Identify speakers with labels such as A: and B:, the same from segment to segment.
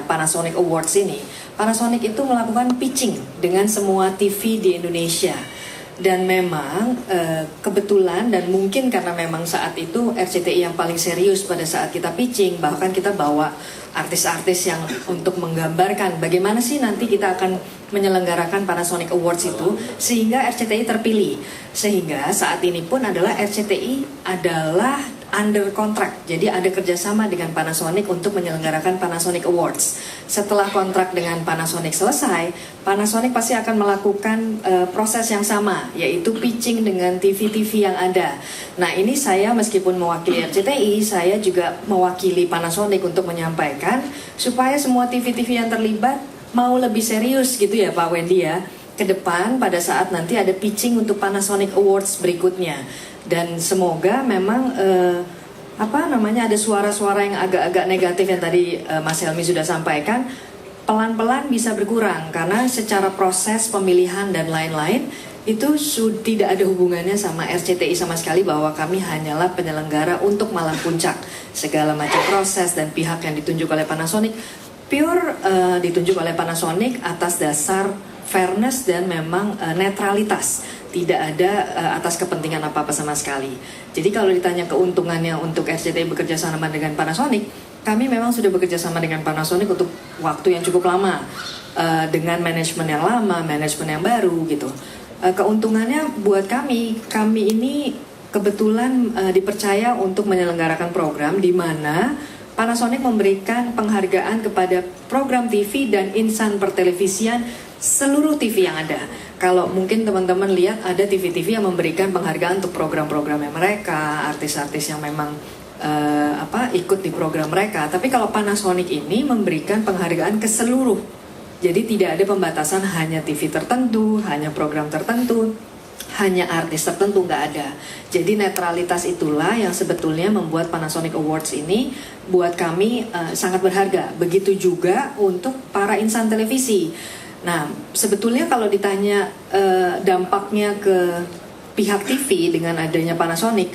A: Panasonic Awards ini, Panasonic itu melakukan pitching dengan semua TV di Indonesia. Dan memang kebetulan dan mungkin karena memang saat itu RCTI yang paling serius pada saat kita pitching, bahkan kita bawa artis-artis yang untuk menggambarkan bagaimana sih nanti kita akan menyelenggarakan Panasonic Awards itu, sehingga RCTI terpilih. Sehingga saat ini pun adalah RCTI adalah under contract, jadi ada kerjasama dengan Panasonic untuk menyelenggarakan Panasonic Awards. Setelah kontrak dengan Panasonic selesai, Panasonic pasti akan melakukan proses yang sama, yaitu pitching dengan TV-TV yang ada. Nah, ini saya meskipun mewakili RCTI, saya juga mewakili Panasonic untuk menyampaikan supaya semua TV-TV yang terlibat mau lebih serius gitu ya Pak Wendy ya, ke depan pada saat nanti ada pitching untuk Panasonic Awards berikutnya. Dan semoga memang ada suara-suara yang agak-agak negatif yang tadi Mas Helmi sudah sampaikan pelan-pelan bisa berkurang, karena secara proses pemilihan dan lain-lain itu tidak ada hubungannya sama RCTI sama sekali, bahwa kami hanyalah penyelenggara untuk malam puncak. Segala macam proses dan pihak yang ditunjuk oleh Panasonic pure ditunjuk oleh Panasonic atas dasar fairness dan memang netralitas. Tidak ada atas kepentingan apa-apa sama sekali. Jadi kalau ditanya keuntungannya untuk RCTI bekerja sama dengan Panasonic, kami memang sudah bekerja sama dengan Panasonic untuk waktu yang cukup lama, dengan manajemen yang lama, manajemen yang baru gitu. Keuntungannya buat kami ini kebetulan dipercaya untuk menyelenggarakan program di mana Panasonic memberikan penghargaan kepada program TV dan insan pertelevisian seluruh TV yang ada. Kalau mungkin teman-teman lihat ada TV-TV yang memberikan penghargaan untuk program-programnya mereka, artis-artis yang memang ikut di program mereka. Tapi kalau Panasonic ini memberikan penghargaan ke seluruh. Jadi tidak ada pembatasan hanya TV tertentu, hanya program tertentu, hanya artis tertentu, nggak ada. Jadi netralitas itulah yang sebetulnya membuat Panasonic Awards ini buat kami sangat berharga. Begitu juga untuk para insan televisi. Nah, sebetulnya kalau ditanya dampaknya ke pihak TV dengan adanya Panasonic,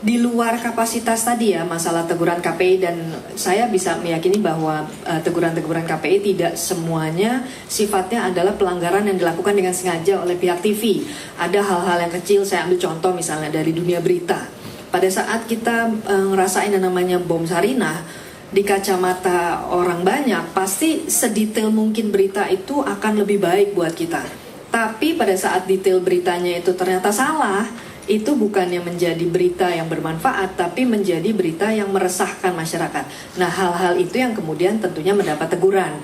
A: di luar kapasitas tadi ya, masalah teguran KPI, dan saya bisa meyakini bahwa teguran-teguran KPI tidak semuanya sifatnya adalah pelanggaran yang dilakukan dengan sengaja oleh pihak TV. Ada hal-hal yang kecil, saya ambil contoh misalnya dari dunia berita. Pada saat kita ngerasain yang namanya bom Sarinah, di kacamata orang banyak, pasti sedetail mungkin berita itu akan lebih baik buat kita. Tapi pada saat detail beritanya itu ternyata salah, itu bukannya menjadi berita yang bermanfaat, tapi menjadi berita yang meresahkan masyarakat. Nah, hal-hal itu yang kemudian tentunya mendapat teguran.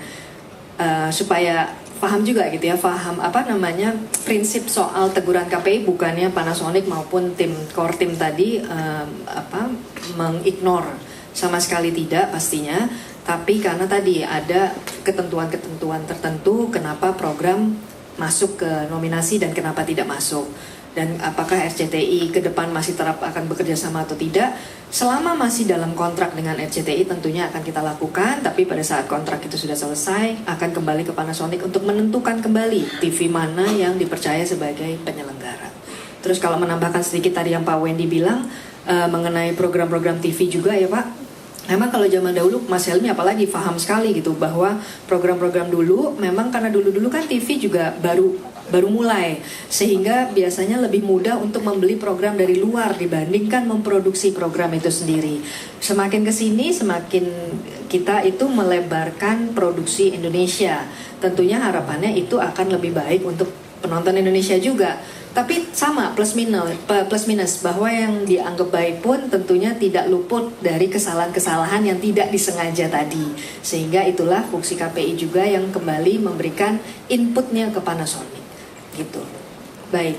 A: Supaya paham juga gitu ya, paham prinsip soal teguran KPI, bukannya Panasonic maupun core team tadi mengignore. Sama sekali tidak pastinya, tapi karena tadi ada ketentuan-ketentuan tertentu kenapa program masuk ke nominasi dan kenapa tidak masuk. Dan apakah RCTI ke depan masih akan bekerja sama atau tidak. Selama masih dalam kontrak dengan RCTI tentunya akan kita lakukan, tapi pada saat kontrak itu sudah selesai akan kembali ke Panasonic untuk menentukan kembali TV mana yang dipercaya sebagai penyelenggara. Terus kalau menambahkan sedikit tadi yang Pak Wendy bilang mengenai program-program TV juga ya Pak. Memang kalau zaman dahulu Mas Helmi apalagi paham sekali gitu bahwa program-program dulu memang karena dulu-dulu kan TV juga baru mulai, sehingga biasanya lebih mudah untuk membeli program dari luar dibandingkan memproduksi program itu sendiri. Semakin kesini semakin kita itu melebarkan produksi Indonesia. Tentunya harapannya itu akan lebih baik untuk penonton Indonesia juga. Tapi sama plus minus bahwa yang dianggap baik pun tentunya tidak luput dari kesalahan-kesalahan yang tidak disengaja tadi. Sehingga itulah fungsi KPI juga yang kembali memberikan inputnya ke Panasonic gitu. Baik.